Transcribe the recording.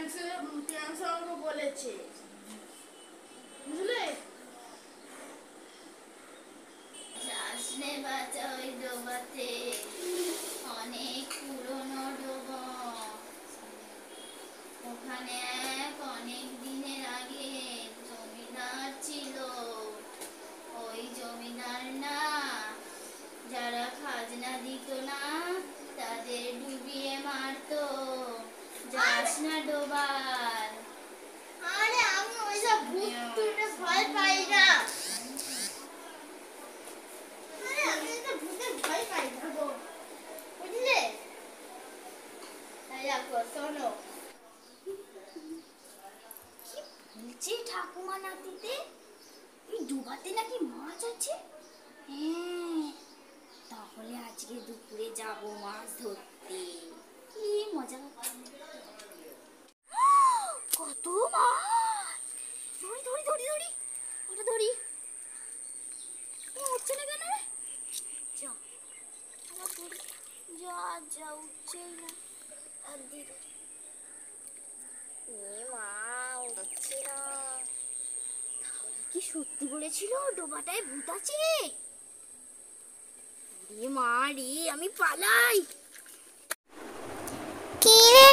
প্রিয়াংশু আমাকে বলেছে, বুঝলে? আসলে বাঁচা ওই ডোবাতে, অনেক পুরনো ডোবা। ওখানে অনেক দিনের আগে জমিদার ছিল। ওই জমিদার না, যারা খাজনা দিত না তাদের ডুবিয়ে মারতো। যাস না ডোবার। আরে আমি ওইসব ভূত টুতে ভয় পাই না। আরে আমি তো ভূতে ভয় পাই না গো, বুঝলে? তাই দেখো, শোনো। কি বলছে ঠাকুমা নাতিতে? এই ডোবাতে নাকি মাছ আছে? হ্যাঁ, তাহলে আজকে দুপুরে যাব মাছ ধরতে। কি মজা! কত মাছ! ধরি ধরি ধরি ধরি, ওটা ধরি। উঠছে না কেন রে? যা, আবার ধরি। যা যা, উঠছেই না। হাত দিয়ে ধরি। মা, উঠছে না। তাহলে কি সত্যি বলেছিল ডোবাটায় ভূত আছে? মা রে, আমি পালাই। কি রে